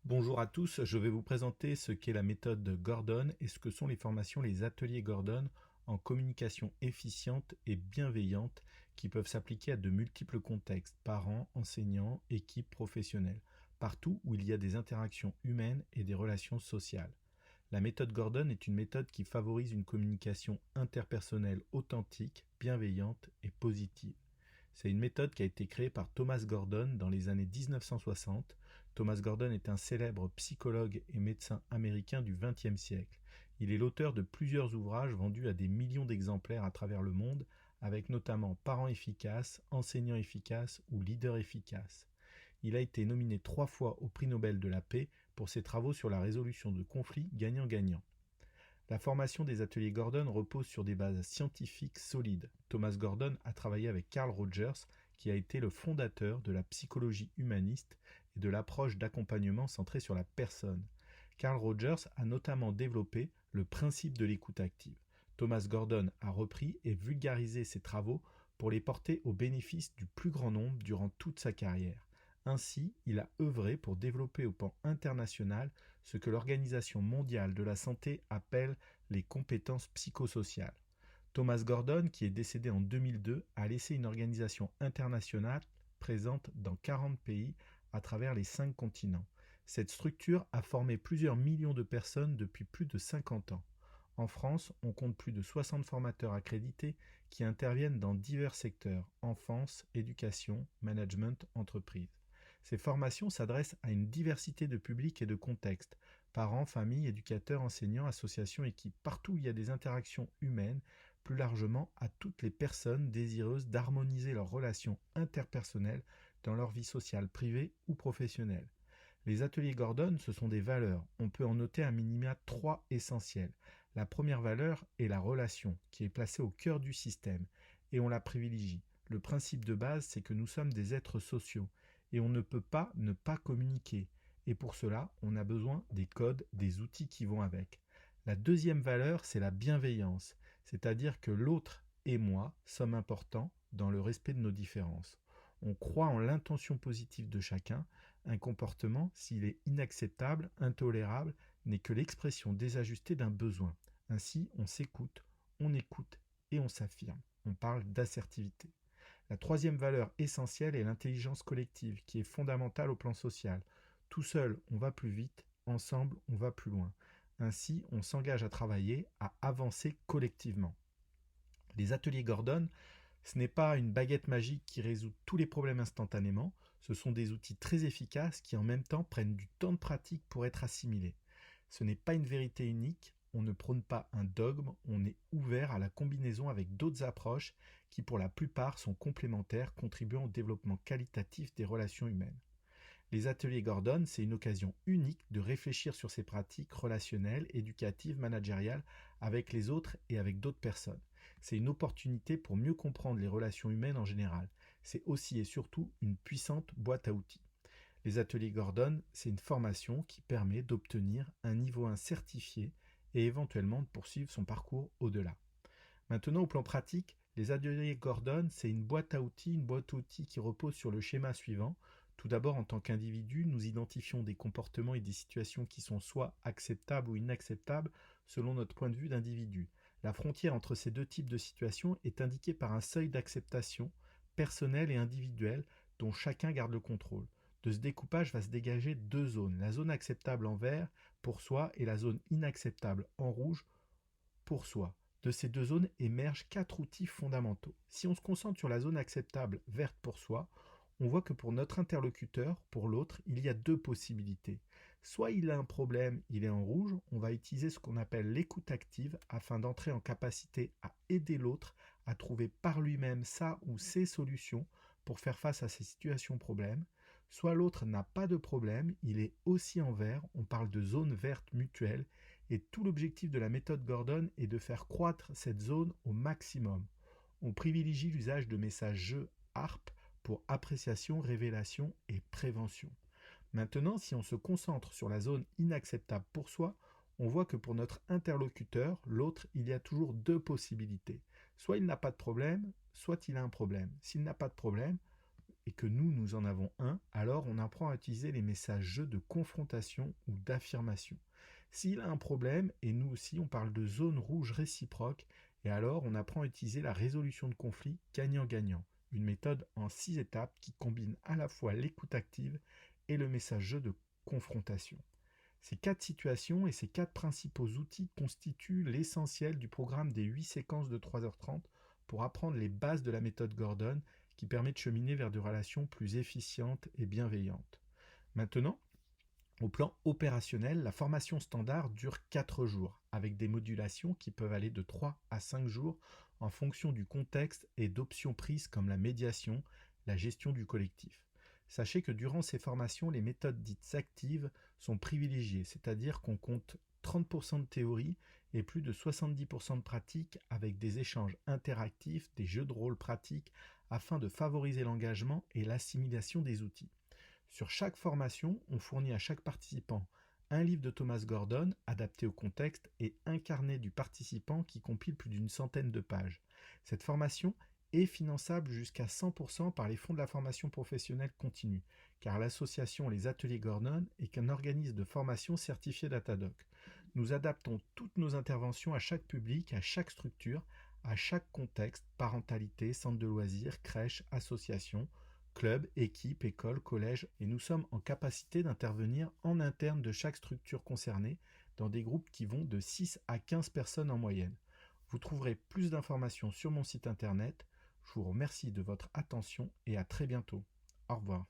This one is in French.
Bonjour à tous, je vais vous présenter ce qu'est la méthode Gordon et ce que sont les formations, les ateliers Gordon en communication efficiente et bienveillante qui peuvent s'appliquer à de multiples contextes, parents, enseignants, équipes professionnelles, partout où il y a des interactions humaines et des relations sociales. La méthode Gordon est une méthode qui favorise une communication interpersonnelle authentique, bienveillante et positive. C'est une méthode qui a été créée par Thomas Gordon dans les années 1960. Thomas Gordon est un célèbre psychologue et médecin américain du XXe siècle. Il est l'auteur de plusieurs ouvrages vendus à des millions d'exemplaires à travers le monde, avec notamment Parents efficaces, Enseignants efficaces ou Leaders efficaces. Il a été nominé 3 fois au prix Nobel de la paix pour ses travaux sur la résolution de conflits gagnant-gagnant. La formation des ateliers Gordon repose sur des bases scientifiques solides. Thomas Gordon a travaillé avec Carl Rogers, qui a été le fondateur de la psychologie humaniste et de l'approche d'accompagnement centrée sur la personne. Carl Rogers a notamment développé le principe de l'écoute active. Thomas Gordon a repris et vulgarisé ses travaux pour les porter au bénéfice du plus grand nombre durant toute sa carrière. Ainsi, il a œuvré pour développer au plan international ce que l'Organisation mondiale de la santé appelle les compétences psychosociales. Thomas Gordon, qui est décédé en 2002, a laissé une organisation internationale présente dans 40 pays à travers les 5 continents. Cette structure a formé plusieurs millions de personnes depuis plus de 50 ans. En France, on compte plus de 60 formateurs accrédités qui interviennent dans divers secteurs: enfance, éducation, management, entreprise. Ces formations s'adressent à une diversité de publics et de contextes: parents, familles, éducateurs, enseignants, associations, équipes, partout où il y a des interactions humaines, plus largement à toutes les personnes désireuses d'harmoniser leurs relations interpersonnelles dans leur vie sociale, privée ou professionnelle. Les ateliers Gordon, ce sont des valeurs. On peut en noter un minima 3 essentielles. La première valeur est la relation, qui est placée au cœur du système, et on la privilégie. Le principe de base, c'est que nous sommes des êtres sociaux, et on ne peut pas ne pas communiquer. Et pour cela, on a besoin des codes, des outils qui vont avec. La deuxième valeur, c'est la bienveillance, c'est-à-dire que l'autre et moi sommes importants dans le respect de nos différences. On croit en l'intention positive de chacun. Un comportement, s'il est inacceptable, intolérable, n'est que l'expression désajustée d'un besoin. Ainsi, on s'écoute, on écoute et on s'affirme. On parle d'assertivité. La troisième valeur essentielle est l'intelligence collective, qui est fondamentale au plan social. Tout seul, on va plus vite, ensemble, on va plus loin. Ainsi, on s'engage à travailler, à avancer collectivement. Les ateliers Gordon, ce n'est pas une baguette magique qui résout tous les problèmes instantanément, ce sont des outils très efficaces qui en même temps prennent du temps de pratique pour être assimilés. Ce n'est pas une vérité unique, on ne prône pas un dogme, on est ouvert à la combinaison avec d'autres approches qui pour la plupart sont complémentaires, contribuant au développement qualitatif des relations humaines. Les ateliers Gordon, c'est une occasion unique de réfléchir sur ces pratiques relationnelles, éducatives, managériales avec les autres et avec d'autres personnes. C'est une opportunité pour mieux comprendre les relations humaines en général. C'est aussi et surtout une puissante boîte à outils. Les ateliers Gordon, c'est une formation qui permet d'obtenir un niveau 1 certifié et éventuellement de poursuivre son parcours au-delà. Maintenant, au plan pratique, les ateliers Gordon, c'est une boîte à outils qui repose sur le schéma suivant. Tout d'abord, en tant qu'individu, nous identifions des comportements et des situations qui sont soit acceptables ou inacceptables selon notre point de vue d'individu. La frontière entre ces deux types de situations est indiquée par un seuil d'acceptation personnel et individuel dont chacun garde le contrôle. De ce découpage va se dégager 2 zones: la zone acceptable en vert pour soi et la zone inacceptable en rouge pour soi. De ces 2 zones émergent 4 outils fondamentaux. Si on se concentre sur la zone acceptable verte pour soi, on voit que pour notre interlocuteur, pour l'autre, il y a 2 possibilités. Soit il a un problème, il est en rouge, on va utiliser ce qu'on appelle l'écoute active afin d'entrer en capacité à aider l'autre à trouver par lui-même sa ou ses solutions pour faire face à ces situations problèmes. Soit l'autre n'a pas de problème, il est aussi en vert, on parle de zone verte mutuelle, et tout l'objectif de la méthode Gordon est de faire croître cette zone au maximum. On privilégie l'usage de messages jeux ARP pour appréciation, révélation et prévention. Maintenant, si on se concentre sur la zone inacceptable pour soi, on voit que pour notre interlocuteur, l'autre, il y a toujours 2 possibilités. Soit il n'a pas de problème, soit il a un problème. S'il n'a pas de problème, et que nous en avons un, alors on apprend à utiliser les messages-jeux de confrontation ou d'affirmation. S'il a un problème, et nous aussi on parle de zone rouge réciproque, et alors on apprend à utiliser la résolution de conflits gagnant-gagnant, une méthode en 6 étapes qui combine à la fois l'écoute active et le message-jeu de confrontation. Ces 4 situations et ces 4 principaux outils constituent l'essentiel du programme des 8 séquences de 3h30 pour apprendre les bases de la méthode Gordon qui permet de cheminer vers des relations plus efficientes et bienveillantes. Maintenant, au plan opérationnel, la formation standard dure 4 jours, avec des modulations qui peuvent aller de 3 à 5 jours en fonction du contexte et d'options prises comme la médiation, la gestion du collectif. Sachez que durant ces formations, les méthodes dites actives sont privilégiées, c'est-à-dire qu'on compte 30% de théorie et plus de 70% de pratique avec des échanges interactifs, des jeux de rôle pratiques afin de favoriser l'engagement et l'assimilation des outils. Sur chaque formation, on fournit à chaque participant un livre de Thomas Gordon adapté au contexte et un carnet du participant qui compile plus d'une centaine de pages. Cette formation est finançable jusqu'à 100% par les fonds de la formation professionnelle continue, car l'association Les Ateliers Gordon est qu'un organisme de formation certifié Datadoc. Nous adaptons toutes nos interventions à chaque public, à chaque structure, à chaque contexte, parentalité, centre de loisirs, crèche, association, club, équipe, école, collège, et nous sommes en capacité d'intervenir en interne de chaque structure concernée dans des groupes qui vont de 6 à 15 personnes en moyenne. Vous trouverez plus d'informations sur mon site internet. Je vous remercie de votre attention et à très bientôt. Au revoir.